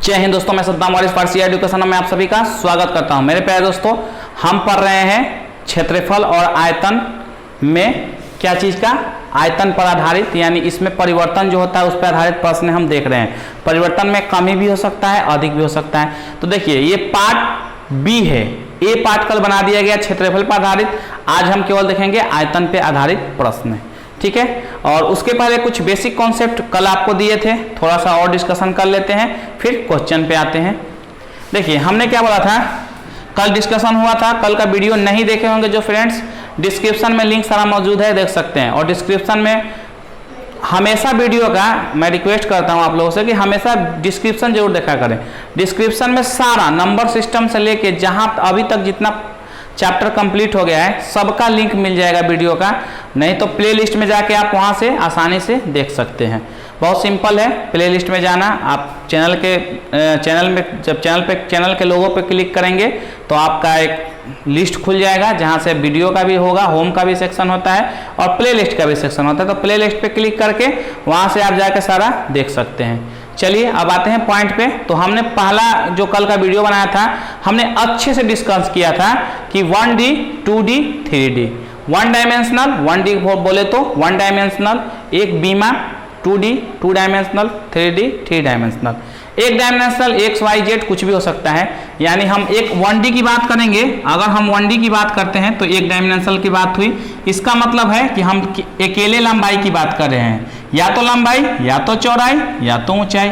जय हिंद दोस्तों, मैं सद्दाम वारिस फारसी एजुकेशन में आप सभी का स्वागत करता हूं। मेरे प्यारे दोस्तों, हम पढ़ रहे हैं क्षेत्रफल और आयतन में क्या चीज का, आयतन पर आधारित, यानी इसमें परिवर्तन जो होता है उस पर आधारित प्रश्न हम देख रहे हैं। परिवर्तन में कमी भी हो सकता है, अधिक भी हो सकता है। तो देखिए, ये पार्ट बी है, ए पार्ट कल बना दिया गया क्षेत्रफल पर आधारित। आज हम केवल देखेंगे आयतन पे आधारित प्रश्न, ठीक है। और उसके पहले कुछ बेसिक कॉन्सेप्ट कल आपको दिए थे, थोड़ा सा और डिस्कशन कर लेते हैं, फिर क्वेश्चन पे आते हैं। देखिए, हमने क्या बोला था, कल डिस्कशन हुआ था। कल का वीडियो नहीं देखे होंगे जो फ्रेंड्स, डिस्क्रिप्शन में लिंक सारा मौजूद है, देख सकते हैं। और डिस्क्रिप्शन में हमेशा वीडियो का मैं रिक्वेस्ट करता हूं आप लोगों से कि हमेशा डिस्क्रिप्शन जरूर देखा करें। डिस्क्रिप्शन में सारा नंबर सिस्टम से लेके जहां अभी तक जितना चैप्टर कंप्लीट हो गया है सबका लिंक मिल जाएगा वीडियो का। नहीं तो प्लेलिस्ट में जाके आप वहां से आसानी से देख सकते हैं। बहुत सिंपल है, प्लेलिस्ट में जाना, आप चैनल में जब चैनल के लोगों पे क्लिक करेंगे तो आपका एक लिस्ट खुल जाएगा जहां से वीडियो का भी होगा, होम का भी सेक्शन होता है और प्लेलिस्ट का भी सेक्शन होता है। तो प्लेलिस्ट पे क्लिक करके वहां से आप जाके सारा देख सकते हैं। चलिए अब आते हैं पॉइंट पे। तो हमने पहला जो कल का वीडियो बनाया था, हमने अच्छे से डिस्कस किया था कि 1D, 2D, 3D, one dimensional, 1D बोले तो वन डायमेंशनल, एक बीमा, 2D, 2 डायमेंशनल, 3D, 3 डायमेंशनल। एक डायमेंशनल एक्स वाई जेड कुछ भी हो सकता है। यानी हम एक 1D की बात करेंगे, अगर हम 1D की बात करते हैं तो एक डायमेंशनल की बात हुई। इसका मतलब है कि हम अकेले लंबाई की बात कर रहे हैं, या तो लंबाई, या तो चौड़ाई, या तो ऊंचाई।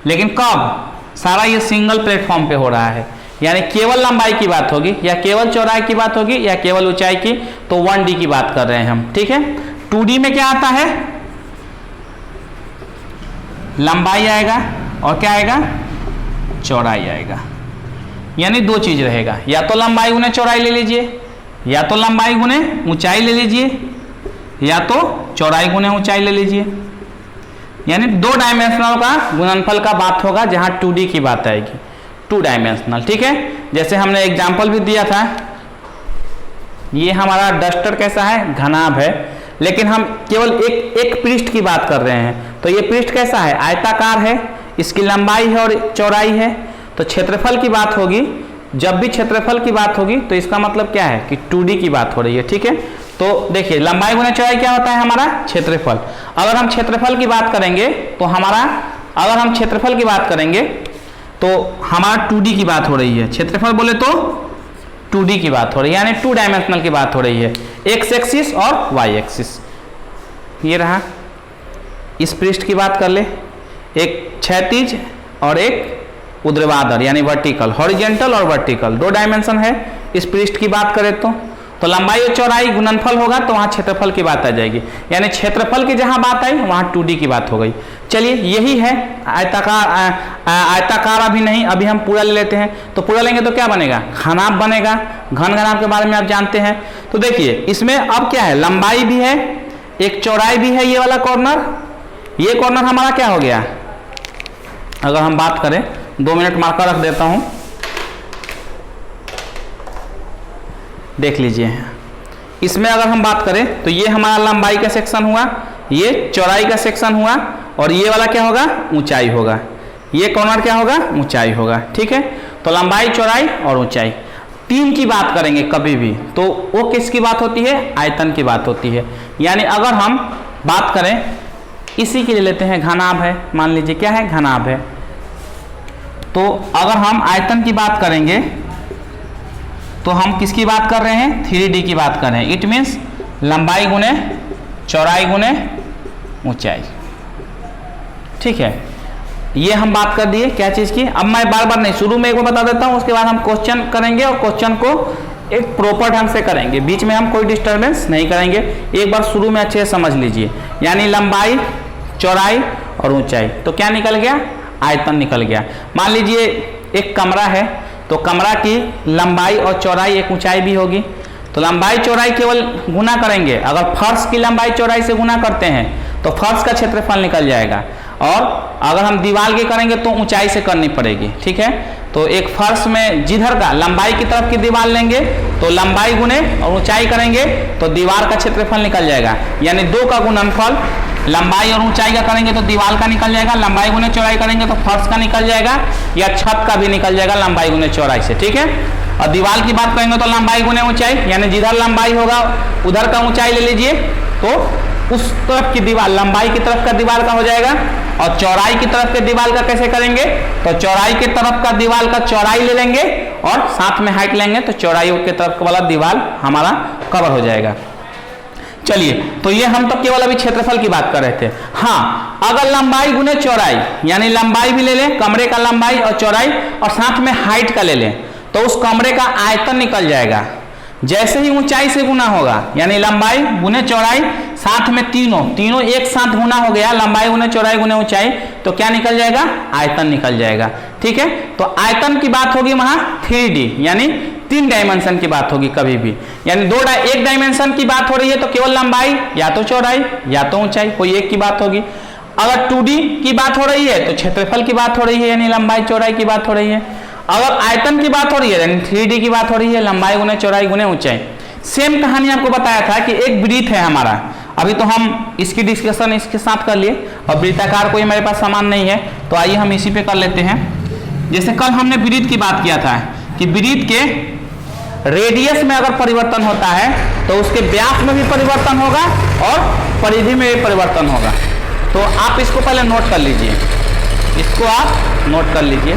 लेकिन कब सारा ये सिंगल प्लेटफॉर्म पे हो रहा है, यानी केवल लंबाई की बात होगी, या केवल चौड़ाई की बात होगी, या केवल ऊंचाई की, तो 1D की बात कर रहे हैं हम, ठीक है। 2D में क्या आता है, लंबाई आएगा और क्या आएगा, चौड़ाई आएगा। यानी दो चीज रहेगा, या तो लंबाई गुने चौड़ाई ले लीजिए, या तो लंबाई गुने ऊंचाई ले लीजिए, या तो चौड़ाई गुने ऊंचाई ले लीजिए। यानी दो डायमेंशनल का गुणनफल का बात होगा जहां 2D की बात आएगी, 2 डायमेंशनल, ठीक है। जैसे हमने एग्जांपल भी दिया था, ये हमारा डस्टर कैसा है, घनाभ है, लेकिन हम केवल एक पृष्ठ की बात कर रहे हैं। तो ये पृष्ठ कैसा है, आयताकार है, इसकी लंबाई है और चौड़ाई है। तो क्षेत्रफल की बात होगी, जब भी क्षेत्रफल की बात होगी तो इसका मतलब क्या है कि 2D की बात हो रही है, ठीक है। तो देखिए, लंबाई गुना चौड़ाई क्या होता है, हमारा क्षेत्रफल। अगर हम क्षेत्रफल की बात करेंगे तो अगर हम क्षेत्रफल की बात करेंगे तो हमारा 2D की बात हो रही है। क्षेत्रफल बोले तो 2D की बात हो रही है, यानी 2 डायमेंशनल की बात हो रही है, एक्स एक्सिस और वाई एक्सिस। ये रहा, इस पृष्ठ की बात कर ले, एक क्षैतिज और एक ऊर्ध्वाधर यानी वर्टिकल, हॉरिजॉन्टल और वर्टिकल, 2 डायमेंशन है। इस पृष्ठ की बात करें तो लंबाई और चौड़ाई गुणनफल होगा तो वहां क्षेत्रफल की बात आ जाएगी। यानी क्षेत्रफल की जहां बात आई वहां 2D की बात हो गई। चलिए, यही है आयताकार अभी नहीं, अभी हम पूरा ले लेते हैं। तो पूरा लेंगे तो क्या बनेगा, घनाभ बनेगा। घनाभ के बारे में आप जानते हैं। तो देखिए, इसमें अब क्या है, लंबाई भी है, एक चौड़ाई भी है। ये वाला कॉर्नर, ये कॉर्नर हमारा क्या हो गया, अगर हम बात करें, 2 मिनट मार्कर रख देता हूं, देख लीजिए। इसमें अगर हम बात करें तो ये हमारा लंबाई का सेक्शन हुआ, ये चौड़ाई का सेक्शन हुआ, और ये वाला क्या होगा, ऊंचाई होगा। ये कॉर्नर क्या होगा, ऊंचाई होगा, ठीक है। तो लंबाई, चौड़ाई और ऊंचाई, 3 की बात करेंगे कभी भी तो वो किसकी बात होती है, आयतन की बात होती है। यानी अगर हम बात करें, इसी के लिए लेते हैं, घनाभ है, मान लीजिए क्या है, घनाभ है। तो अगर हम आयतन की बात करेंगे तो हम किसकी बात कर रहे हैं, 3D की बात कर रहे हैं। इट मीन्स लंबाई गुने चौड़ाई गुने ऊंचाई, ठीक है। ये हम बात कर दिए क्या चीज की। अब मैं बार बार नहीं, शुरू में एक बार बता देता हूं, उसके बाद हम क्वेश्चन करेंगे और क्वेश्चन को एक प्रॉपर ढंग से करेंगे, बीच में हम कोई डिस्टर्बेंस नहीं करेंगे। एक बार शुरू में अच्छे से समझ लीजिए। यानी लंबाई, चौड़ाई और ऊंचाई, तो क्या निकल गया, आयतन निकल गया। मान लीजिए एक कमरा है, तो कमरा की लंबाई और चौड़ाई एक ऊंचाई भी होगी। तो लंबाई चौड़ाई केवल गुना करेंगे, अगर फर्श की लंबाई चौड़ाई से गुना करते हैं तो फर्श का क्षेत्रफल निकल जाएगा। और अगर हम दीवार की करेंगे तो ऊंचाई से करनी पड़ेगी, ठीक है। तो एक फर्श में जिधर का लंबाई की तरफ की दीवार लेंगे तो लंबाई गुने और ऊंचाई करेंगे तो दीवार का क्षेत्रफल निकल जाएगा। यानी 2 का गुणनफल लंबाई और ऊंचाई का करेंगे तो दीवार का निकल जाएगा, लंबाई गुने चौड़ाई करेंगे तो फर्श का निकल जाएगा, या छत का भी निकल जाएगा लंबाई गुने चौड़ाई से, ठीक है। और दीवार की बात करेंगे तो लंबाई गुने ऊंचाई, यानी जिधर लंबाई होगा उधर का ऊंचाई ले लीजिए, तो उस तरफ की दीवार लंबाई की तरफ का दीवार का हो जाएगा। और चौड़ाई की तरफ के दीवार का कैसे करेंगे, तो चौड़ाई की तरफ का दीवार का चौड़ाई ले लेंगे और साथ में हाइट लेंगे, तो चौड़ाई की तरफ वाला दीवार हमारा कवर हो जाएगा। चलिए, तो ये हम तो केवल अभी क्षेत्रफल की बात कर रहे थे। हाँ, अगर लंबाई गुने चौड़ाई, यानी लंबाई भी ले लें, कमरे का लंबाई और चौड़ाई, और साथ में हाइट का ले लें, तो उस कमरे का आयतन निकल जाएगा। जैसे ही ऊंचाई से गुना होगा, यानी लंबाई गुने चौड़ाई, साथ में तीनों एक साथ गुना हो गया, लंबाई गुने चौड़ाई गुने ऊंचाई, तो क्या निकल जाएगा, आयतन निकल जाएगा, ठीक है। तो आयतन की बात होगी वहां 3D, यानी 3 डायमेंशन की बात होगी कभी भी, यानी एक डायमेंशन की बात हो रही है तो केवल लंबाई या तो चौड़ाई या तो ऊंचाई, कोई एक की बात होगी। अगर 2D की बात हो रही है तो क्षेत्रफल की बात हो रही है, यानी लंबाई चौड़ाई की बात हो रही है। अगर आयतन की बात हो रही है यानी 3D की बात हो रही है, लंबाई गुने चौड़ाई गुने ऊंचाई। सेम कहानी आपको बताया था कि एक वृत्त है हमारा, अभी तो हम इसकी डिस्कशन इसके साथ कर लिए, और वृत्ताकार कोई मेरे पास सामान नहीं है, तो आइए हम इसी पे कर लेते हैं। जैसे कल हमने वृत्त की बात किया था कि वृत्त के रेडियस में अगर परिवर्तन होता है तो उसके व्यास में भी परिवर्तन होगा और परिधि में भी परिवर्तन होगा। तो आप इसको पहले नोट कर लीजिए, इसको आप नोट कर लीजिए,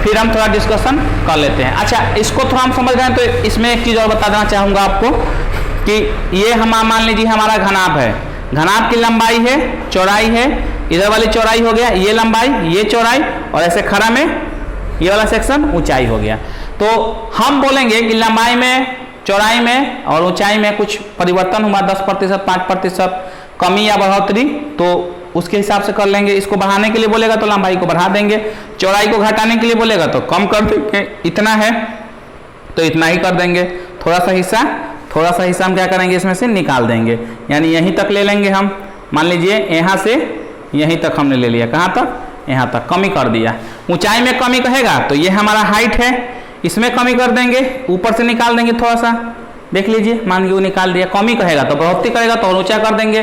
फिर हम थोड़ा डिस्कशन कर लेते हैं। अच्छा, इसको थोड़ा हम समझ रहे हैं तो इसमें एक चीज़ और बता देना चाहूँगा आपको कि ये हम मान लीजिए हमारा घनाभ है, घनाभ की लंबाई है, चौड़ाई है, इधर वाली चौड़ाई हो गया, ये लंबाई, ये चौड़ाई, और ऐसे खड़ा में ये वाला सेक्शन ऊंचाई हो गया। तो हम बोलेंगे कि लंबाई में, चौड़ाई में और ऊंचाई में कुछ परिवर्तन हुआ, 10%, 5% कमी या बढ़ोतरी, तो उसके हिसाब से कर लेंगे। इसको बढ़ाने के लिए बोलेगा तो लंबाई को बढ़ा देंगे, चौड़ाई को घटाने के लिए बोलेगा तो कम कर देंगे, इतना है तो इतना ही कर देंगे, थोड़ा सा हिस्सा हम क्या करेंगे, इसमें से निकाल देंगे, यानी यहीं तक ले लेंगे हम। मान लीजिए यहाँ से यहीं तक हमने ले लिया, कहाँ तक, यहाँ तक कमी कर दिया। ऊंचाई में कमी कहेगा तो ये हमारा हाइट है, इसमें कमी कर देंगे, ऊपर से निकाल देंगे थोड़ा सा, देख लीजिए, मान लीजिए वो निकाल दिया। कमी कहेगा तो बढ़ोतरी करेगा तो और ऊंचा कर देंगे,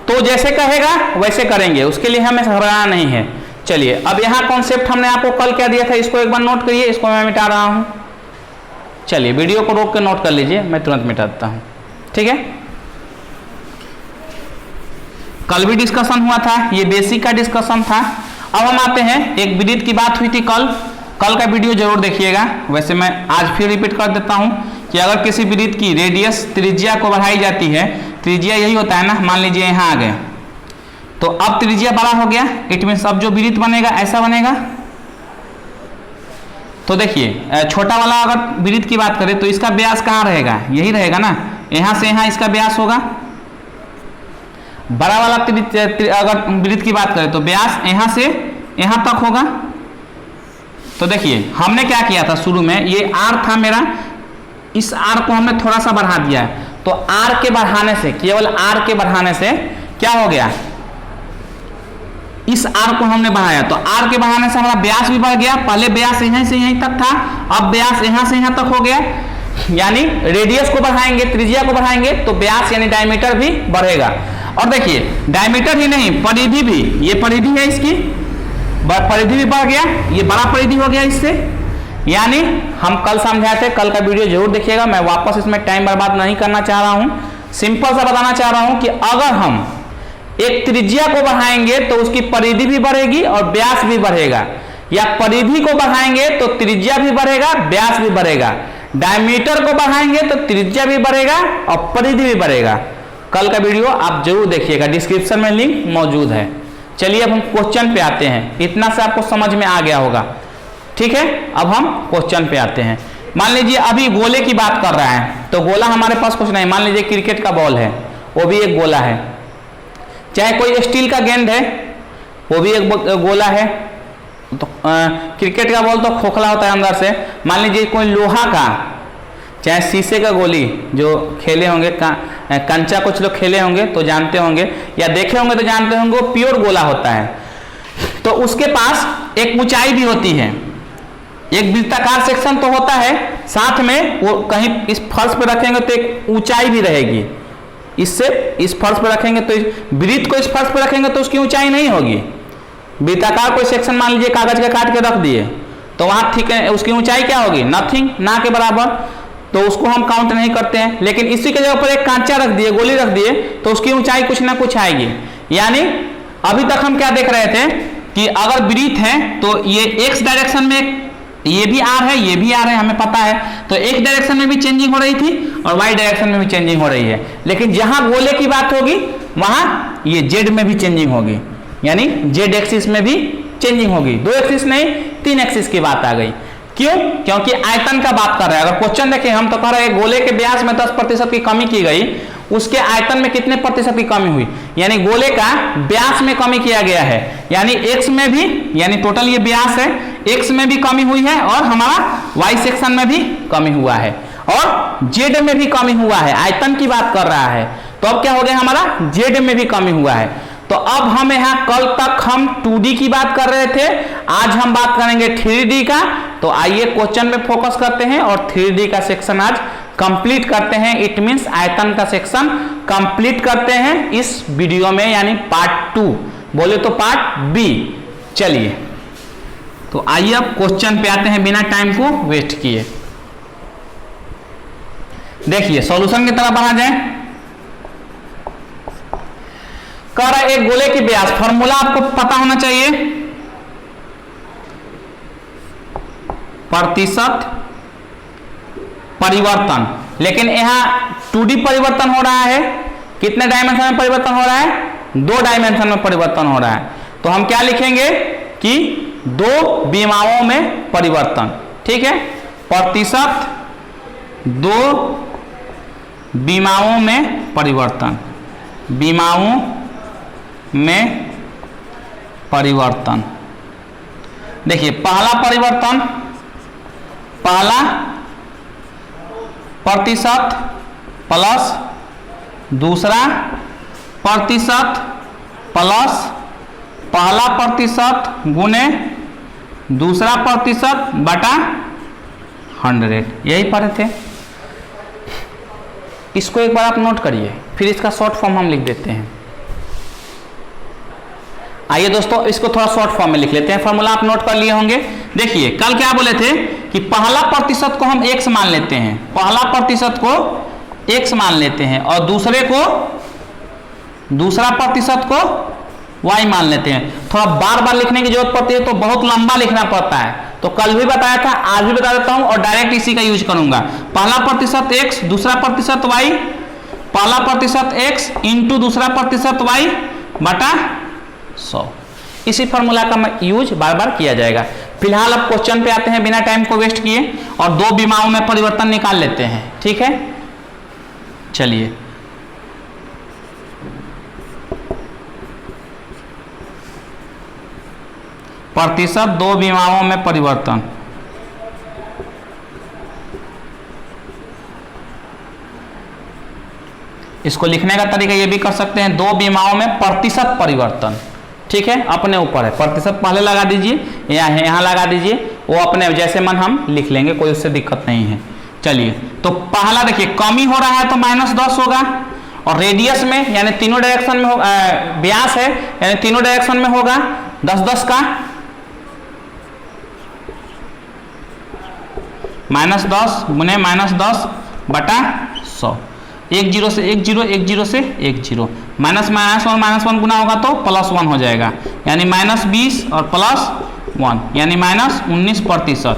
तो जैसे कहेगा वैसे करेंगे, उसके लिए हमें घबराना नहीं है। चलिए, अब यहाँ कॉन्सेप्ट हमने आपको कल क्या दिया था, इसको एक बार नोट करिए, इसको मैं मिटा रहा हूँ। चलिए, वीडियो को रोक के नोट कर लीजिए, मैं तुरंत मिटा देता हूँ, ठीक है। कल भी डिस्कशन हुआ था, ये बेसिक का डिस्कशन था। अब हम आते हैं, एक वृत्त की बात हुई थी कल का वीडियो जरूर देखिएगा। वैसे मैं आज फिर रिपीट कर देता हूँ कि अगर किसी वृत्त की रेडियस त्रिज्या को बढ़ाई जाती है, त्रिज्या यही होता है ना, मान लीजिए यहाँ आ गए, तो अब त्रिज्या बड़ा हो गया, इट मीन्स अब जो वृत्त बनेगा ऐसा बनेगा। तो देखिए, छोटा वाला अगर वृत्त की बात करें तो इसका व्यास कहाँ रहेगा, यही रहेगा ना, यहाँ से यहाँ इसका व्यास होगा। बड़ा वाला अगर वृत्त की बात करें तो व्यास यहाँ से यहाँ तक होगा। तो देखिए, हमने क्या किया था शुरू में, ये आर था मेरा, इस आर को हमने थोड़ा सा बढ़ा दिया है, तो आर के बढ़ाने से, केवल आर के बढ़ाने से क्या हो गया, इस आर को हमने बढ़ाया, तो आर के बढ़ाने से हमारा व्यास भी बढ़ गया। पहले व्यास यहीं से यहीं तक था, अब व्यास यहाँ से यहाँ तक हो गया, यानी रेडियस को बढ़ाएंगे, त्रिज्या को बढ़ाएंगे तो व्यास यानी डायमीटर भी बढ़ेगा। और देखिए, डायमीटर ही नहीं, परिधि भी, ये परिधि है इसकी, परिधि भी बढ़ गया, ये बड़ा परिधि हो गया इससे। यानी हम कल समझाए थे, कल का वीडियो जरूर देखिएगा, मैं वापस इसमें टाइम बर्बाद नहीं करना चाह रहा हूं, सिंपल सा बताना चाह रहा हूं कि अगर हम एक त्रिज्या को बढ़ाएंगे तो उसकी परिधि भी बढ़ेगी और व्यास भी बढ़ेगा, या परिधि को बढ़ाएंगे तो त्रिज्या भी बढ़ेगा, व्यास भी बढ़ेगा। डायमीटर को बढ़ाएंगे तो त्रिज्या भी बढ़ेगा और परिधि भी बढ़ेगा। कल का वीडियो आप जरूर देखिएगा, डिस्क्रिप्शन में लिंक मौजूद है। चलिए, अब हम क्वेश्चन पे आते हैं, इतना से आपको समझ में आ गया होगा, ठीक है। अब हम क्वेश्चन पे आते हैं। मान लीजिए अभी गोले की बात कर रहा है, तो गोला हमारे पास कुछ नहीं, मान लीजिए क्रिकेट का बॉल है, वो भी एक गोला है, चाहे कोई स्टील का गेंद है वो भी एक गोला है। तो क्रिकेट का बॉल तो खोखला होता है अंदर से, मान लीजिए कोई लोहा का, चाहे शीशे का गोली, जो खेले होंगे कंचा, कुछ लोग खेले होंगे तो जानते होंगे, या देखे होंगे तो जानते होंगे, वो प्योर गोला होता है। तो उसके पास एक ऊंचाई भी होती है, एक वृत्ताकार सेक्शन तो होता है, साथ में वो कहीं इस फर्श पे रखेंगे तो एक ऊंचाई भी रहेगी, इससे इस फर्श पर रखेंगे तो वृत्त को इस फर्श पर रखेंगे तो उसकी ऊंचाई नहीं होगी। वृत्ताकार कोई सेक्शन मान लीजिए कागज का काट के रख दिए तो वहां ठीक है, उसकी ऊंचाई क्या होगी, नथिंग, ना के बराबर, तो उसको हम काउंट नहीं करते हैं। लेकिन इसी के जगह पर एक कांचा रख दिए, गोली रख दिए, तो उसकी ऊंचाई कुछ ना कुछ आएगी। यानी अभी तक हम क्या देख रहे थे कि अगर वृत्त है तो ये एक्स डायरेक्शन में ये भी आर है, ये भी आर है, हमें पता है, तो एक डायरेक्शन में भी चेंजिंग हो रही थी और वाई डायरेक्शन में भी चेंजिंग हो रही है। लेकिन जहां गोले की बात होगी वहां ये जेड में भी चेंजिंग होगी, यानी जेड एक्सिस में भी चेंजिंग होगी। 2 एक्सिस नहीं 3 एक्सिस की बात आ गई। क्यों? क्योंकि आयतन का बात कर रहे हैं। अगर क्वेश्चन देखें हम तो कह रहे हैं गोले के व्यास में 10% की कमी की गई, उसके आयतन में कितने प्रतिशत की कमी हुई, यानी गोले का व्यास में कमी किया गया है, यानी एक्स में भी, यानी टोटल ये व्यास है, एक्स में भी कमी हुई है और हमारा वाई सेक्शन में भी कमी हुआ है और जेड में भी कमी हुआ है। आयतन की बात कर रहा है तो अब क्या हो गया, हमारा जेड में भी कमी हुआ है। तो अब हम यहाँ कल तक हम 2D की बात कर रहे थे, आज हम बात करेंगे 3D का। तो आइए क्वेश्चन में फोकस करते हैं और 3D का सेक्शन आज कंप्लीट करते हैं। इट मींस आयतन का सेक्शन कंप्लीट करते हैं इस वीडियो में, यानी पार्ट 2, बोले तो पार्ट बी। चलिए तो आइए अब क्वेश्चन पे आते हैं बिना टाइम को वेस्ट किए। देखिए सॉल्यूशन की तरफ बढ़ा जाए। कह रहा है एक गोले की व्यास, फॉर्मूला आपको पता होना चाहिए, प्रतिशत परिवर्तन। लेकिन यहां 2D परिवर्तन हो रहा है, कितने डायमेंशन में परिवर्तन हो रहा है, 2 डायमेंशन में परिवर्तन हो रहा है। तो हम क्या लिखेंगे कि 2 विमाओं में परिवर्तन, ठीक है, प्रतिशत 2 विमाओं में परिवर्तन, विमाओं में परिवर्तन। देखिए पहला परिवर्तन, पहला प्रतिशत प्लस दूसरा प्रतिशत प्लस पहला प्रतिशत गुने दूसरा प्रतिशत बटा 100, यही पढ़े थे। इसको एक बार आप नोट करिए, फिर इसका शॉर्ट फॉर्म हम लिख देते हैं। आइए दोस्तों इसको थोड़ा शॉर्ट फॉर्म में लिख लेते हैं। फॉर्मूला आप नोट कर लिए होंगे। देखिए कल क्या बोले थे कि पहला प्रतिशत को हम x मान लेते हैं, पहला प्रतिशत को x मान लेते हैं और दूसरा प्रतिशत को y मान लेते हैं। थोड़ा बार बार लिखने की जरूरत पड़ती है तो बहुत लंबा लिखना पड़ता है, तो कल भी बताया था, आज भी बता देता हूं और डायरेक्ट इसी का यूज करूंगा। पहला प्रतिशत x, दूसरा प्रतिशत y, पहला प्रतिशत x इंटू दूसरा प्रतिशत y बटा 100। इसी फॉर्मूला का यूज बार बार किया जाएगा। फिलहाल अब क्वेश्चन पे आते हैं बिना टाइम को वेस्ट किए और 2 विमाओं में परिवर्तन निकाल लेते हैं, ठीक है। चलिए प्रतिशत 2 विमाओं में परिवर्तन, इसको लिखने का तरीका ये भी कर सकते हैं, 2 विमाओं में प्रतिशत परिवर्तन, ठीक है, अपने ऊपर है। प्रतिशत पहले लगा दीजिए या यहाँ लगा दीजिए, वो अपने जैसे मन हम लिख लेंगे, कोई उससे दिक्कत नहीं है। चलिए तो पहला देखिए कमी हो रहा है तो -10 होगा और रेडियस में यानी तीनों डायरेक्शन में होगा, व्यास है यानी तीनों डायरेक्शन में होगा 10-10 का, -10 गुने -10 बटा 100। 1 0 से 1 0, 1 0 से 1 0, -1 गुना होगा तो +1 हो जाएगा, यानी -20 और +1 यानी -19%।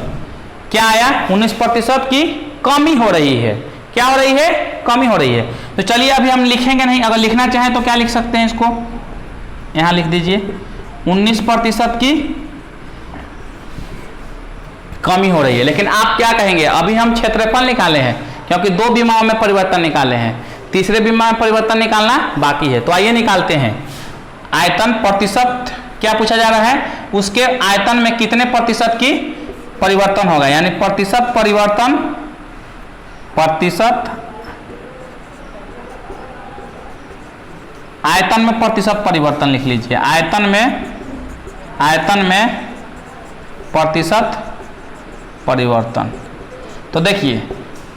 क्या आया, 19% की कमी हो रही है। क्या हो रही है, कमी हो रही है। तो चलिए अभी हम लिखेंगे नहीं, अगर लिखना चाहें तो क्या लिख सकते हैं, इसको यहाँ लिख दीजिए 19% की कमी हो रही है। लेकिन आप क्या कहेंगे, अभी हम क्षेत्रफल निकाले हैं क्योंकि 2 विमाओं में परिवर्तन निकाले हैं, तीसरे विमा में परिवर्तन निकालना बाकी है। तो आइए निकालते हैं। आयतन प्रतिशत क्या पूछा जा रहा है, उसके आयतन में कितने प्रतिशत की परिवर्तन होगा, यानी प्रतिशत परिवर्तन, प्रतिशत आयतन में प्रतिशत परिवर्तन लिख लीजिए, आयतन में प्रतिशत परिवर्तन। तो देखिए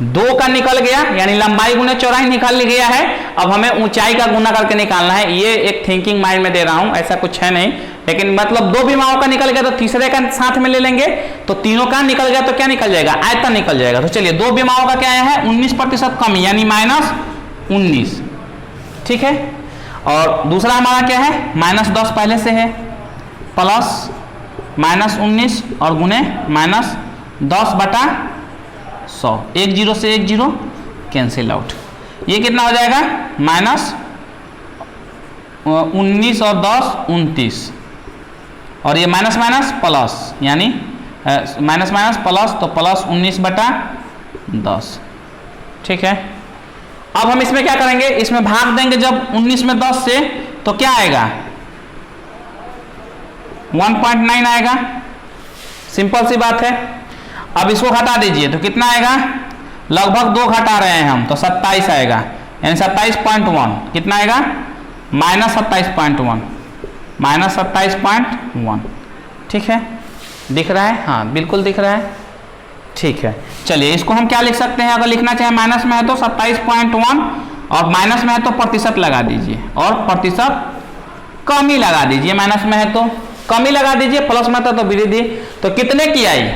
2 का निकल गया, यानी लंबाई गुने चौड़ाई निकाल गया है। अब हमें ऊंचाई का गुना करके निकालना है। ये एक थिंकिंग माइंड में दे रहा हूं, ऐसा कुछ है नहीं, लेकिन मतलब 2 विमाओं का निकल गया तो तीसरे का साथ में ले लेंगे, तो तीनों का निकल गया तो क्या निकल जाएगा, आयतन निकल जाएगा। तो चलिए 2 विमाओं का क्या आया है, 19% कमी, यानी -19, ठीक है। और दूसरा हमारा क्या है, -10 पहले से है, प्लस -19 और गुने -10/100, 1 0 से 1 0 कैंसिल आउट। ये कितना हो जाएगा, -19 और 10 29, और ये माइनस माइनस प्लस, यानी माइनस माइनस प्लस, तो +19/10, ठीक है। अब हम इसमें क्या करेंगे, इसमें भाग देंगे जब 19 में 10 से, तो क्या आएगा, 1.9 आएगा, सिंपल सी बात है। अब इसको घटा दीजिए तो कितना आएगा, लगभग 2 घटा रहे हैं हम, तो 27 आएगा, यानी 27.1, कितना आएगा, -27.1, -27.1, ठीक है। दिख रहा है, हाँ बिल्कुल दिख रहा है, ठीक है। चलिए इसको हम क्या लिख सकते हैं, अगर लिखना चाहे माइनस में है तो 27.1, और माइनस में है तो प्रतिशत लगा दीजिए, और प्रतिशत कमी लगा दीजिए, माइनस में है तो कमी लगा दीजिए, प्लस में था तो वृद्धि। तो कितने की आई,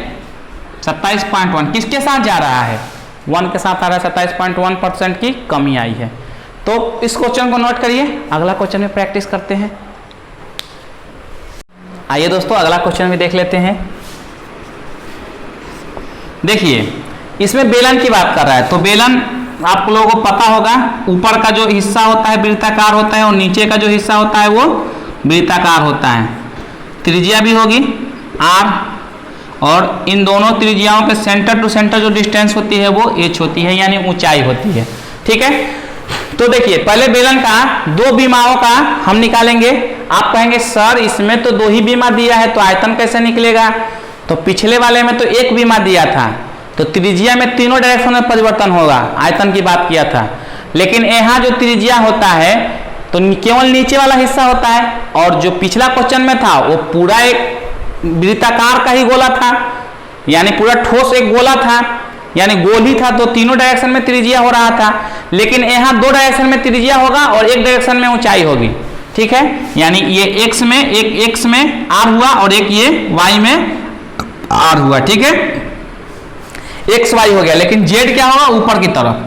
27.1, किसके साथ जा रहा है, 1 के साथ आ रहा है, 27.1% की कमी आई है। तो इस क्वेश्चन को नोट करिए, अगला क्वेश्चन में प्रैक्टिस करते हैं। आइए दोस्तों अगला क्वेश्चन भी देख लेते हैं। देखिए इसमें बेलन की बात कर रहा है, तो बेलन आप लोगों को पता होगा, ऊपर का जो हिस्सा होता है वृत्ताकार होता है, और नीचे का जो हिस्सा होता है वो वृत्ताकार होता है। त्रिज्या भी होगी r, और इन दोनों त्रिज्याओं के सेंटर टू सेंटर जो डिस्टेंस होती है वो h होती है, यानी ऊंचाई होती है, ठीक है। तो देखिए पहले बेलन का 2 बीमाओं का हम निकालेंगे। आप कहेंगे सर इसमें तो 2 ही बीमा दिया है, तो आयतन कैसे निकलेगा, तो पिछले वाले में तो 1 बीमा दिया था, तो त्रिज्या में तीनों डायरेक्शन में परिवर्तन होगा, आयतन की बात किया था। लेकिन यहाँ जो त्रिज्या होता है तो केवल नीचे वाला हिस्सा होता है, और जो पिछला क्वेश्चन में था वो पूरा एक वृत्ताकार का ही गोला था, यानी पूरा ठोस एक गोला था, यानी गोल ही था, तो तीनों डायरेक्शन में त्रिज्या हो रहा था। लेकिन यहाँ 2 डायरेक्शन में त्रिज्या होगा और 1 डायरेक्शन में ऊंचाई होगी, ठीक है। यानी ये x में, एक x में r हुआ और एक ये y में r हुआ, ठीक है, x y हो गया। लेकिन z क्या होगा, ऊपर की तरफ,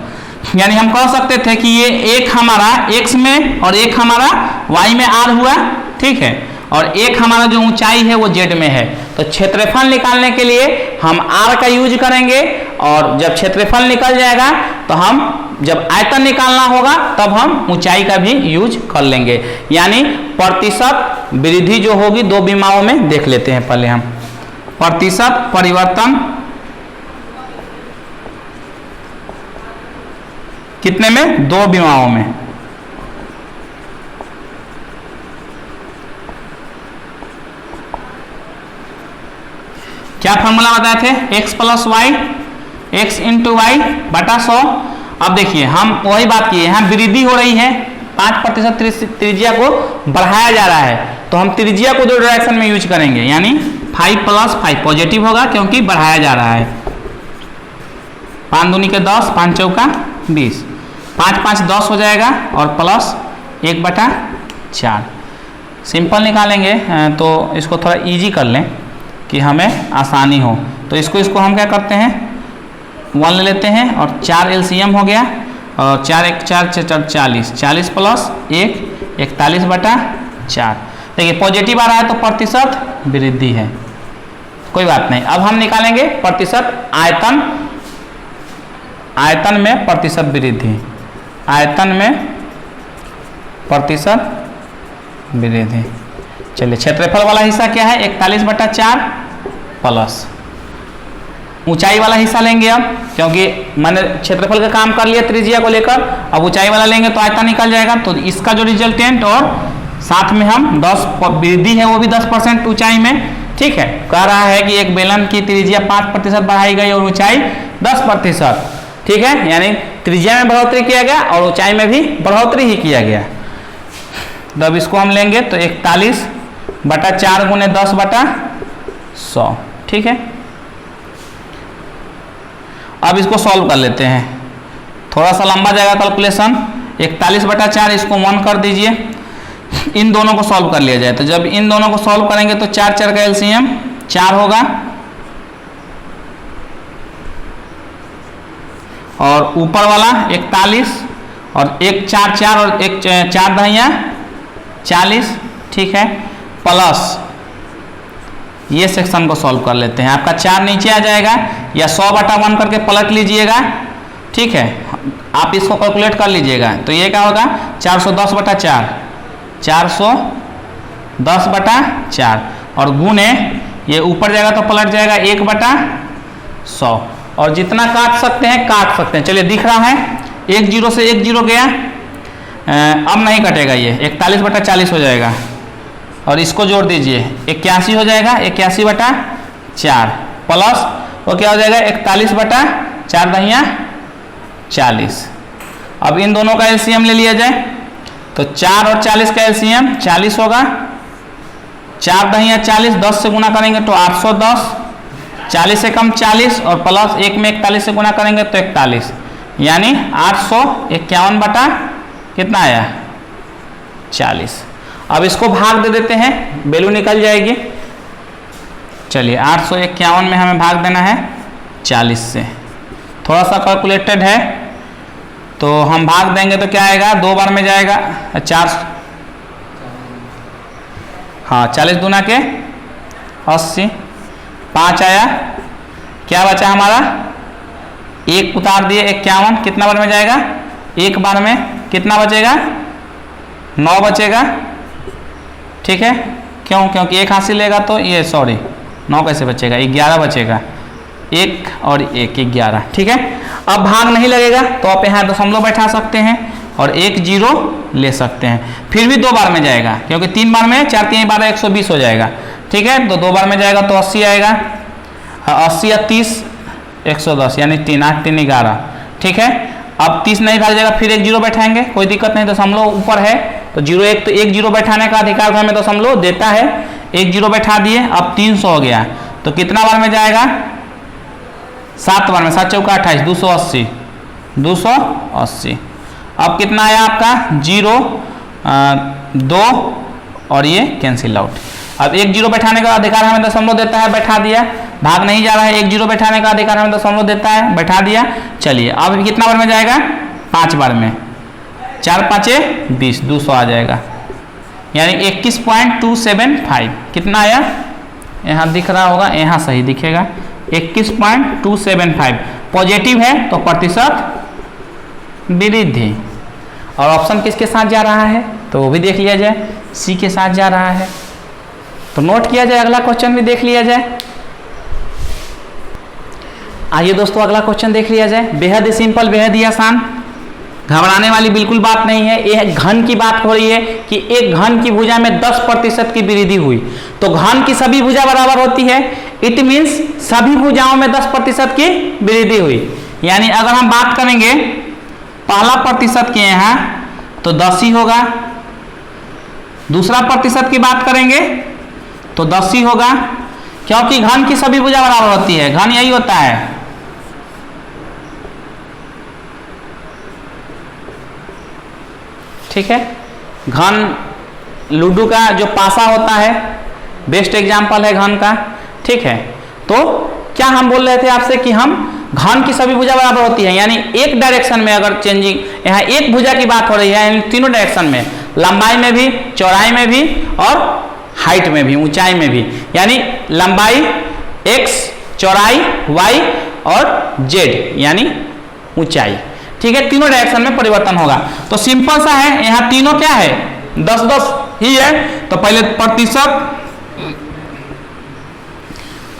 यानी हम कह सकते थे कि ये एक हमारा x में और एक हमारा y में r हुआ, ठीक है, और एक हमारा जो ऊंचाई है वो z में है। तो क्षेत्रफल निकालने के लिए हम r का यूज करेंगे, और जब क्षेत्रफल निकल जाएगा तो हम जब आयतन निकालना होगा तब हम ऊंचाई का भी यूज कर लेंगे। यानी प्रतिशत वृद्धि जो होगी 2 बीमाओं में, देख लेते हैं पहले हम, प्रतिशत परिवर्तन कितने में, 2 बीमाओं में। क्या फॉर्मूला बताए थे, x + y, x × y बटा 100। अब देखिए हम वही बात किए, यहाँ वृद्धि हो रही है, 5% त्रिज्या को बढ़ाया जा रहा है, तो हम त्रिज्या को 2 डायरेक्शन में यूज करेंगे, यानी 5 + 5 पॉजिटिव होगा क्योंकि बढ़ाया जा रहा है। 5 दूनी के 10, 5 चौका 20, 5 5 10 हो जाएगा, और प्लस 1/4 सिंपल निकालेंगे, तो इसको थोड़ा इजी कर लें कि हमें आसानी हो। तो इसको हम क्या करते हैं, 1 ले लेते हैं, और 4 LCM हो गया, और 4 1 4 4 40, 40 + 1 41/4। देखिए पॉजिटिव आ रहा है तो प्रतिशत वृद्धि है, कोई बात नहीं। अब हम निकालेंगे प्रतिशत आयतन, आयतन में प्रतिशत वृद्धि, आयतन में प्रतिशत वृद्धि। चलिए क्षेत्रफल वाला हिस्सा क्या है, 41/4 प्लस ऊंचाई वाला हिस्सा लेंगे अब, क्योंकि मैंने क्षेत्रफल का काम कर लिया त्रिज्या को लेकर, अब ऊंचाई वाला लेंगे तो आयतन निकल जाएगा। तो इसका जो रिजल्टेंट, और साथ में हम 10 वृद्धि है वो भी 10% ऊंचाई में, ठीक है। कह रहा है कि एक बेलन की त्रिज्या 5% बढ़ाई गई और ऊंचाई 10%, ठीक है, यानी त्रिज्या में बढ़ोतरी किया गया और ऊंचाई में भी बढ़ोतरी ही किया गया। तो अब इसको हम लेंगे तो 41/4 गुने 10/100, ठीक है। अब इसको सॉल्व कर लेते हैं, थोड़ा सा लंबा जाएगा कैलकुलेशन। 41/4 इसको 1 कर दीजिए, इन दोनों को सॉल्व कर लिया जाए। तो जब इन दोनों को सॉल्व करेंगे तो 4 4 का एलसीएम 4 होगा, और ऊपर वाला 41 और 1 4 4 और 1 4 दहिया 40, ठीक है। प्लस ये सेक्शन को सॉल्व कर लेते हैं, आपका 4 नीचे आ जाएगा, या 100/1 करके पलट लीजिएगा, ठीक है। आप इसको कैलकुलेट कर लीजिएगा, तो ये क्या होगा 410/4, 410/4, और गुणे ये ऊपर जाएगा तो पलट जाएगा 1/100, और जितना काट सकते हैं काट सकते हैं। चलिए दिख रहा है, 1 0 से 1 0 गया, अब नहीं कटेगा, ये 41/40 हो जाएगा, और इसको जोड़ दीजिए 81 हो जाएगा, 81/4 प्लस वो क्या हो जाएगा 41/4 दहिया 40। अब इन दोनों का एलसीएम ले लिया जाए, तो 4 और 40 का एलसीएम 40 होगा, 4 दहिया 40, 10 से गुना करेंगे तो 810, 40 से कम 40, और प्लस 1 में 41 से गुना करेंगे तो 41, यानी 851 बटा कितना आया 40। अब इसको भाग दे देते हैं, वैल्यू निकल जाएगी। चलिए 851 में हमें भाग देना है 40 से, थोड़ा सा कैलकुलेटेड है, तो हम भाग देंगे तो क्या आएगा, 2 बार में जाएगा 4, हाँ 40 दूना के 80, 5 आया, क्या बचा हमारा 1 उतार दिए 51, कितना बार में जाएगा, 1 बार में कितना बचेगा 9 बचेगा, ठीक है। क्यों, क्योंकि 1 हाथ से लेगा तो ये 9 कैसे बचेगा, 11 बचेगा, 1 और 1 11, ठीक है। अब भाग नहीं लगेगा तो आप यहाँ दशमलव बैठा सकते हैं और 1 0 ले सकते हैं, फिर भी 2 बार में जाएगा, क्योंकि 3 बार में 4 3 12 120 हो जाएगा, ठीक है। तो 2 बार में जाएगा तो 80 आएगा, 80 या 30 110, यानी 3 8 3 11, ठीक है। अब 30 नहीं भाग जाएगा, फिर 1 0 बैठाएंगे, कोई दिक्कत नहीं, दशमलव ऊपर है तो 0 1, तो 1 0 बैठाने का अधिकार हमें दशमलव देता है, 1 0 बैठा दिए, अब 300 हो गया, तो कितना बार में जाएगा 7 बार में, 7 चौका 28, 280, 280। अब कितना आया आपका 0 2 और ये कैंसिल आउट। अब 1 0 बैठाने का अधिकार हमें दशमलव देता है, बैठा दिया, भाग नहीं जा रहा है, 1 0 बैठाने का अधिकार हमें दशमलव देता है, बैठा दिया। चलिए अब कितना बार में जाएगा 5 बार में, 4 5 20, 200 आ जाएगा, यानी 21.275, कितना आया, यहाँ दिख रहा होगा, यहाँ सही दिखेगा 21.275, पॉजिटिव है तो प्रतिशत वृद्धि। और ऑप्शन किसके साथ जा रहा है तो वो भी देख लिया जाए, सी के साथ जा रहा है, तो नोट किया जाए, अगला क्वेश्चन भी देख लिया जाए। आइए दोस्तों अगला क्वेश्चन देख लिया जाए, बेहद ही सिंपल, बेहद ही आसान, घबराने वाली बिल्कुल बात नहीं है। यह घन की बात हो रही है कि एक घन की भुजा में 10% की वृद्धि हुई, तो घन की सभी भुजा बराबर होती है, इट मीन्स सभी भुजाओं में 10% की वृद्धि हुई। यानी अगर हम बात करेंगे पहला प्रतिशत के यहाँ तो 10 ही होगा, दूसरा प्रतिशत की बात करेंगे तो 10 ही होगा, क्योंकि घन की सभी भुजा बराबर होती है, घन यही होता है। ठीक है, घन लूडो का जो पासा होता है बेस्ट एग्जाम्पल है घन का, ठीक है। तो क्या हम बोल रहे थे आपसे कि हम घन की सभी भुजा बराबर होती है, यानी एक डायरेक्शन में अगर चेंजिंग, यहाँ एक भुजा की बात हो रही है, यानी तीनों डायरेक्शन में, लंबाई में भी, चौड़ाई में भी और हाइट में भी, ऊंचाई में भी, यानी लंबाई x, चौड़ाई y और z यानी ऊंचाई, ठीक है, तीनों डायरेक्शन में परिवर्तन होगा। तो सिंपल सा है, यहाँ तीनों क्या है 10-10 ही है, तो पहले प्रतिशत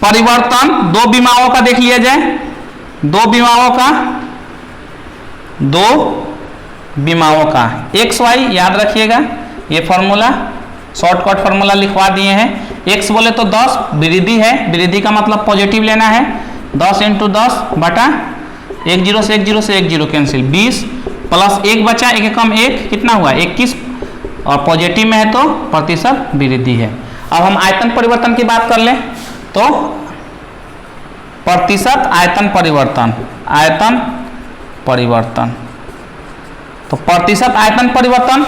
परिवर्तन दो विमाओं का देख लिया जाए, दो विमाओं का एक्स वाई याद रखिएगा, ये फॉर्मूला शॉर्टकट फॉर्मूला लिखवा दिए हैं। एक्स बोले तो 10 वृद्धि है, वृद्धि का मतलब पॉजिटिव लेना है, 10 × 10 बटा 1 0 से 1 0 से 1 0 कैंसिल, 20 प्लस 1 बचा, 1 कम 1 कितना हुआ 21, और पॉजिटिव में है तो प्रतिशत वृद्धि है। अब हम आयतन परिवर्तन की बात कर लें तो प्रतिशत आयतन परिवर्तन आयतन परिवर्तन। तो प्रतिशत आयतन परिवर्तन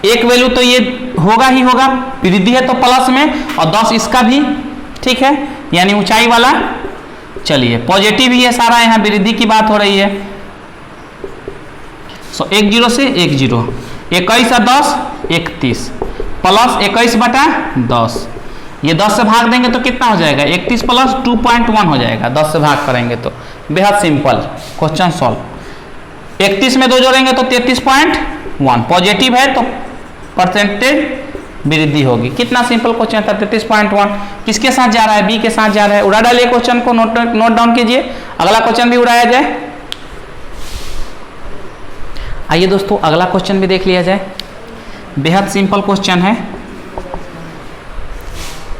एक वैल्यू तो ये होगा ही होगा, वृद्धि है तो प्लस में, और 10 इसका भी, ठीक है, यानी ऊंचाई वाला। चलिए पॉजिटिव ही है सारा, यहाँ वृद्धि की बात हो रही है। सो 1 0 से 1 0, 21 और 10 31 प्लस 21 बटा 10, ये 10 से भाग देंगे तो कितना हो जाएगा, 31 प्लस 2.1 हो जाएगा, 10 से भाग करेंगे तो। बेहद सिंपल क्वेश्चन सॉल्व। 31 में 2 जोड़ेंगे तो 33.1, पॉजिटिव है तो परसेंटेज वृद्धि होगी। कितना सिंपल क्वेश्चन था, 33.1। किसके साथ जा रहा है, बी के साथ जा रहा है। उड़ा डालिए क्वेश्चन को, नोट डाउन कीजिए, अगला क्वेश्चन भी उड़ाया जाए। आइए दोस्तों अगला क्वेश्चन भी देख लिया जाए। बेहद सिंपल क्वेश्चन है,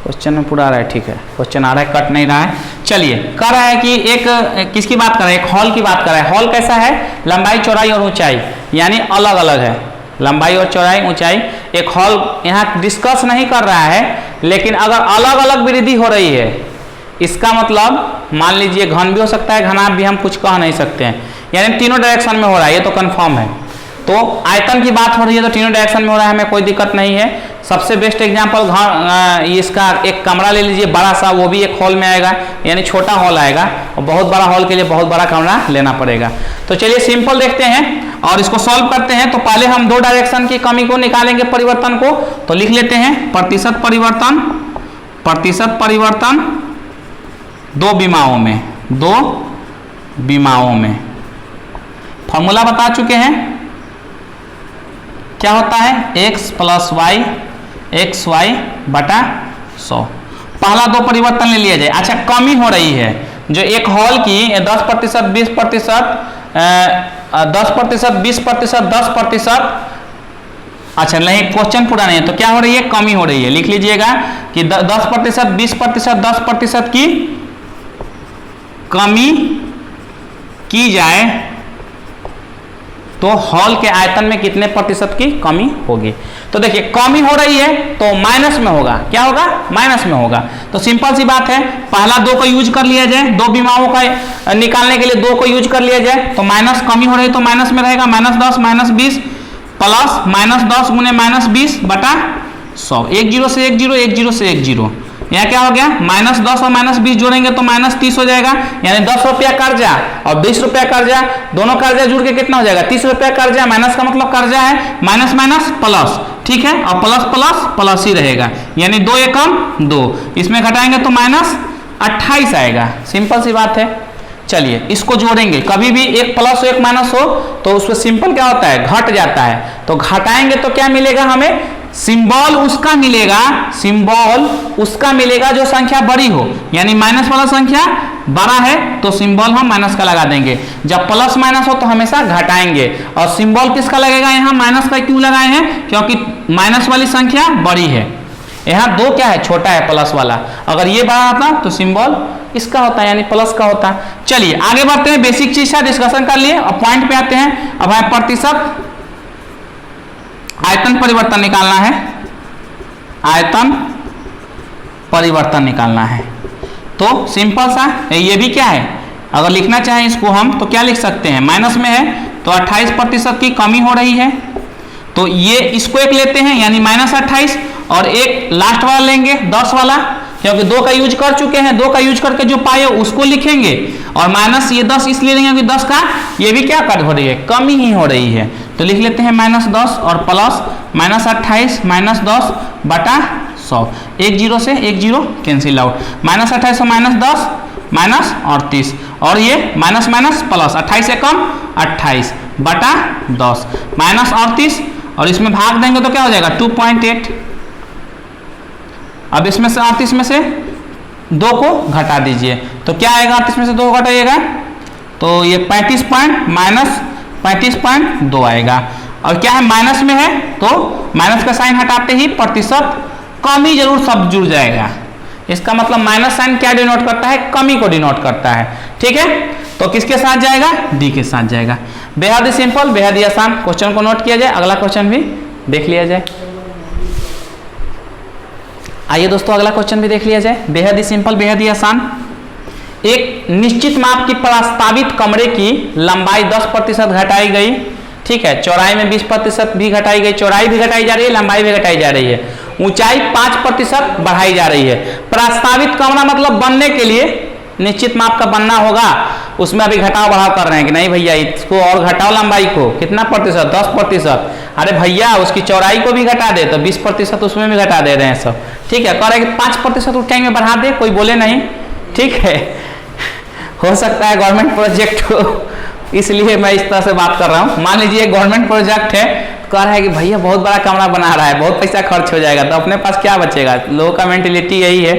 क्वेश्चन में पूरा आ रहा है, ठीक है, क्वेश्चन आ रहा है, कट नहीं रहा है। चलिए कह रहा है कि एक किसकी बात कर रहा है, एक हॉल की बात कर रहा है। हॉल कैसा है, लंबाई चौड़ाई और ऊंचाई यानी अलग अलग है, लंबाई और चौड़ाई ऊंचाई। एक हॉल यहाँ डिस्कस नहीं कर रहा है, लेकिन अगर अलग अलग वृद्धि हो रही है, इसका मतलब मान लीजिए घन भी हो सकता है, घनाभ भी हम कुछ कह नहीं सकते हैं, यानी तीनों डायरेक्शन में हो रहा है, ये तो कंफर्म है। तो आयतन की बात हो रही है तो तीनों डायरेक्शन में हो रहा है, हमें कोई दिक्कत नहीं है। सबसे बेस्ट एग्जांपल इसका एक कमरा ले लीजिए बड़ा सा, वो भी एक हॉल में आएगा, यानी छोटा हॉल आएगा, और बहुत बड़ा हॉल के लिए बहुत बड़ा कमरा लेना पड़ेगा। तो चलिए सिंपल देखते हैं और इसको सॉल्व करते हैं। तो पहले हम 2 डायरेक्शन की कमी को निकालेंगे, परिवर्तन को, तो लिख लेते हैं प्रतिशत परिवर्तन, प्रतिशत परिवर्तन 2 विमाओं में, 2 विमाओं में। फॉर्मूला बता चुके हैं, क्या होता है, x plus y x y बटा 100। पहला 2 परिवर्तन ले लिया जाए। अच्छा कमी हो रही है, जो एक हॉल की 10%, 20%, 10%, 20%, 10%, अच्छा नहीं क्वेश्चन पूरा नहीं है तो क्या हो रही है, कमी हो रही है। लिख लीजिएगा कि 10%, 20%, 10% की कमी की जाए तो हॉल के आयतन में कितने प्रतिशत की कमी होगी। तो देखिए कमी हो रही है तो माइनस में होगा, क्या होगा, माइनस में होगा। तो सिंपल सी बात है, पहला 2 को यूज कर लिया जाए, 2 विमाओं का निकालने के लिए 2 को यूज कर लिया जाए। तो माइनस कमी हो रही है तो माइनस में रहेगा, -10 -20 प्लस -10 गुने -20 बटा 100। 1 0 से 1 0, 1 0 से 1 0, यहाँ क्या हो गया, -10 और -20 जोड़ेंगे तो -30 हो जाएगा, यानी 10 रुपया कर्जा और 20 रुपया कर्जा, दोनों कर्जा जुड़ के कितना हो जाएगा, 30 रुपया कर्जा। माइनस का मतलब कर्जा है, माइनस माइनस प्लस, ठीक है, और प्लस प्लस प्लस ही रहेगा, यानी 2 एकम 2, इसमें घटाएंगे तो -28 आएगा। सिंपल सी बात है। चलिए इसको जोड़ेंगे, कभी भी एक प्लस हो एक माइनस हो तो उसमें सिंपल क्या होता है, घट जाता है। तो घटाएंगे तो क्या मिलेगा हमें, सिंबल उसका मिलेगा, सिंबल उसका मिलेगा जो संख्या बड़ी हो, यानी माइनस वाला संख्या बड़ा है तो सिंबल हम माइनस का लगा देंगे। जब प्लस माइनस हो तो हमेशा घटाएंगे। और सिंबल किसका लगेगा, यहाँ माइनस का क्यों लगाए हैं, क्योंकि माइनस वाली संख्या बड़ी है। यहाँ 2 क्या है, छोटा है प्लस वाला, अगर ये बड़ा होता तो सिंबल इसका होता है, यानी प्लस का होता। चलिए आगे बढ़ते हैं, बेसिक चीज का डिस्कशन कर लिए, अब पॉइंट पे आते हैं। अब हमें प्रतिशत आयतन परिवर्तन निकालना है, आयतन परिवर्तन निकालना है। तो सिंपल सा, ये भी क्या है, अगर लिखना चाहें इसको हम तो क्या लिख सकते हैं, माइनस में है तो 28% की कमी हो रही है, तो ये इसको एक लेते हैं यानी -28, और एक लास्ट वाला लेंगे 10 वाला, क्योंकि 2 का यूज कर चुके हैं, 2 का यूज करके जो पाए उसको लिखेंगे, और माइनस ये 10 इसलिए लेंगे कि 10 का ये भी क्या कर हो रही है, कमी ही हो रही है। तो लिख लेते हैं -10 और प्लस -28 -10 बटा 100। 1 0 से 1 0 कैंसिल आउट, -28 और -10 माइनस 38, और ये माइनस माइनस प्लस 28 से कम 28 बटा 10 -38, और इसमें भाग देंगे तो क्या हो जाएगा 2.8। अब इसमें से 38 में से 2 को घटा दीजिए तो क्या आएगा, 38 में से 2 घटाइएगा तो ये 35.2 आएगा। और क्या है, माइनस में है तो माइनस का साइन हटाते ही प्रतिशत कमी जरूर सब जुड़ जाएगा। इसका मतलब माइनस साइन क्या डिनोट करता है, कमी को डिनोट करता है, ठीक है। तो किसके साथ जाएगा, डी के साथ जाएगा। बेहद ही सिंपल, बेहद ही आसान। क्वेश्चन को नोट किया जाए, अगला क्वेश्चन भी देख लिया जाए। आइए दोस्तों अगला क्वेश्चन भी देख लिया जाए, बेहद ही सिंपल, बेहद ही आसान। एक निश्चित माप की प्रस्तावित कमरे की लंबाई 10% घटाई गई, ठीक है, चौड़ाई में 20% भी घटाई गई, चौड़ाई भी घटाई जा रही है, लंबाई भी घटाई जा रही है, ऊंचाई 5% बढ़ाई जा रही है। प्रस्तावित कमरा मतलब बनने के लिए निश्चित माप का बनना होगा, उसमें अभी घटाव बढ़ाव कर रहे हैं कि नहीं भैया इसको और घटाओ लंबाई को, कितना प्रतिशत, 10%। अरे भैया उसकी चौड़ाई को भी घटा दे तो 20% उसमें भी घटा दे रहे हैं सब, ठीक है। कह रहे हैं कि 5% ऊंचाई में बढ़ा दे, कोई बोले नहीं, ठीक है। हो सकता है गवर्नमेंट प्रोजेक्ट हो, इसलिए मैं इस तरह से बात कर रहा हूँ। मान लीजिए गवर्नमेंट प्रोजेक्ट है, कह रहा है कि भैया बहुत बड़ा कमरा बना रहा है, बहुत पैसा खर्च हो जाएगा, तो अपने पास क्या बचेगा, लोगों का मेंटेलिटी यही है।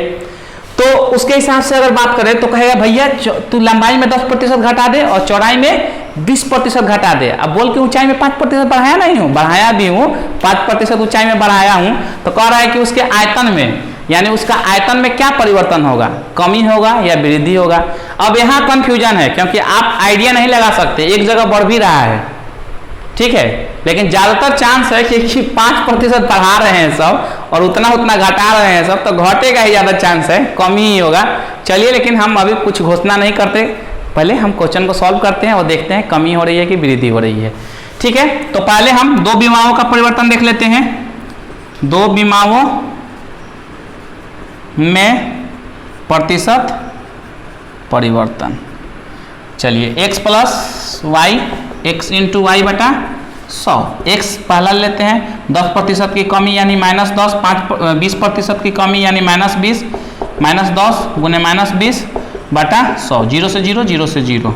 तो उसके हिसाब से अगर बात करें तो कहेगा भैया तू लंबाई में 10% घटा दे और चौड़ाई में 20% घटा दे। अब बोल के ऊंचाई में 5% बढ़ाया नहीं हूँ, बढ़ाया भी हूँ, 5% ऊंचाई में बढ़ाया हूँ, तो कह रहा है कि उसके आयतन में, यानी उसका आयतन में क्या परिवर्तन होगा, कमी होगा या वृद्धि होगा। अब यहाँ कंफ्यूजन है क्योंकि आप आइडिया नहीं लगा सकते, एक जगह बढ़ भी रहा है, ठीक है, लेकिन ज्यादातर चांस है कि 5% बढ़ा रहे हैं सब और उतना घटा रहे हैं सब, तो घटेगा ही ज्यादा चांस है, कमी ही होगा। चलिए, लेकिन हम अभी कुछ घोषणा नहीं करते, पहले हम क्वेश्चन को सॉल्व करते हैं और देखते हैं कमी हो रही है कि वृद्धि हो रही है, ठीक है। तो पहले हम दो विमाओं का परिवर्तन देख लेते हैं। दो विमाओं में प्रतिशत परिवर्तन, चलिए x plus y, x into y बटा 100। x पहला लेते हैं, 10% की कमी यानी -10, 20% की कमी यानी -20, -10 गुने -20 बटा 100, 0 से 0, 0 से 0,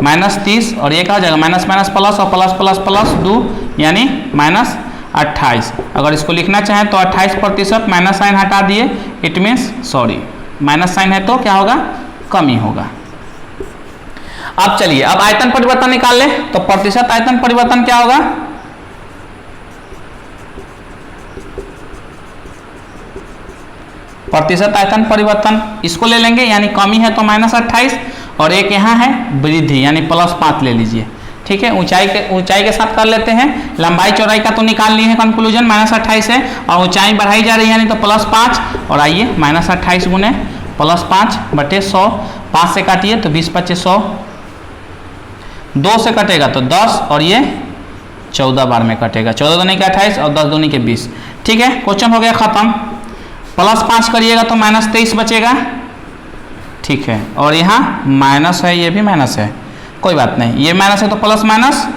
-30 और ये क्या हो जाएगा, माइनस माइनस प्लस और प्लस प्लस प्लस 2 यानी -28। अगर इसको लिखना चाहें तो 28%, माइनस साइन हटा दिए, it means sorry minus sign है तो क्या होगा, कमी होगा। अब चलिए, अब आयतन परिवर्तन निकाल ले, तो प्रतिशत आयतन परिवर्तन क्या होगा, प्रतिशत आयतन परिवर्तन इसको ले लेंगे, यानी कमी है तो -28 और एक यहाँ है वृद्धि यानी +5 ले लीजिए, ठीक है। ऊंचाई के साथ कर लेते हैं, लंबाई चौड़ाई का तो निकाल लिए हैं, कंक्लूजन -28 है और ऊंचाई बढ़ाई जा रही है यानी तो +5, और आइए -28 गुने +5 बटे 100, 5 से काटिए तो 20 × 100, 2 से कटेगा तो 10 और ये 14 बार में कटेगा, 14 दूनी के 28 और 10 दूनी के 20, ठीक है। क्वेश्चन हो गया खत्म। +5 करिएगा तो -23 बचेगा, ठीक है, और यहाँ माइनस है, ये भी माइनस है, कोई बात नहीं, ये माइनस है तो प्लस माइनस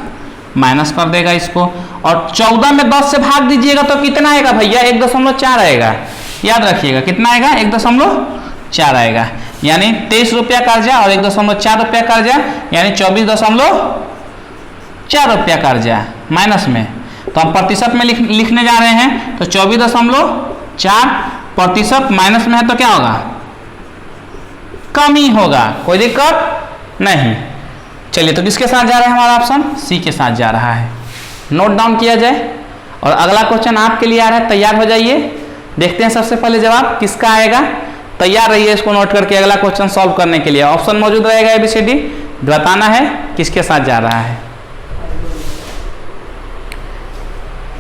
माइनस कर देगा इसको, और 14 में 10 से भाग दीजिएगा तो कितना आएगा भैया, 1.4 आएगा, याद रखिएगा कितना आएगा, 1.4 आएगा, यानी 23 रुपया कर्जा और 1.4 रुपया कर्जा, यानी 24.4 रुपया कर्जा माइनस में। तो हम प्रतिशत में लिखने जा रहे हैं, तो 24.4% माइनस में है तो क्या होगा, कमी होगा, कोई दिक्कत नहीं। चलिए, तो किसके साथ जा रहा है हमारा ऑप्शन, सी के साथ जा रहा है। नोट डाउन किया जाए और अगला क्वेश्चन आपके लिए आ रहा है, तैयार हो जाइए। देखते हैं सबसे पहले जवाब किसका आएगा, तैयार रहिए इसको नोट करके अगला क्वेश्चन सॉल्व करने के लिए। ऑप्शन मौजूद रहेगा ABCD, बताना है किसके साथ जा रहा है।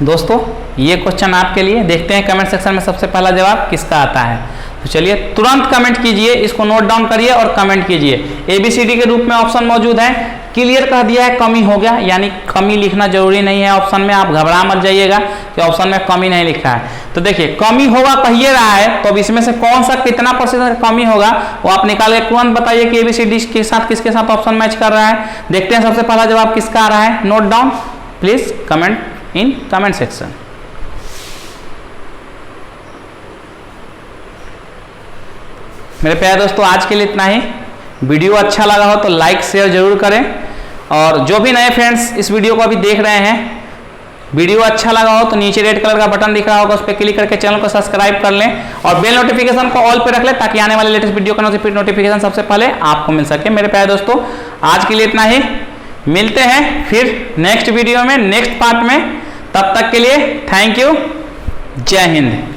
दोस्तों ये क्वेश्चन आपके लिए, देखते हैं कमेंट सेक्शन में सबसे पहला जवाब किसका आता है। तो चलिए तुरंत कमेंट कीजिए, इसको नोट डाउन करिए और कमेंट कीजिए। ABCD के रूप में ऑप्शन मौजूद है, क्लियर कह दिया है कमी हो गया, यानी कमी लिखना जरूरी नहीं है ऑप्शन में, आप घबरा मत जाइएगा कि ऑप्शन में कमी नहीं लिखा है। तो देखिए कमी होगा कहिए रहा है, तो अब इसमें से कौन सा कितना % कमी होगा वो आप निकाल के तुरंत बताइए कि ABCD के साथ किसके साथ ऑप्शन मैच कर रहा है। देखते हैं सबसे पहला जवाब किसका आ रहा है, note down please comment in comment section. मेरे प्यारे दोस्तों आज के लिए इतना ही। वीडियो अच्छा लगा हो तो लाइक शेयर जरूर करें, और जो भी नए फ्रेंड्स इस वीडियो को अभी देख रहे हैं, वीडियो अच्छा लगा हो तो नीचे रेड कलर का बटन दिख रहा होगा, उस पर क्लिक करके चैनल को सब्सक्राइब कर लें और बेल नोटिफिकेशन को ऑल पे रख लें, ताकि आने वाले लेटेस्ट वीडियो का नोटिफिकेशन सबसे पहले आपको मिल सके। मेरे प्यारे दोस्तों आज के लिए इतना ही, मिलते हैं फिर नेक्स्ट वीडियो में, नेक्स्ट पार्ट में। तब तक के लिए थैंक यू, जय हिंद।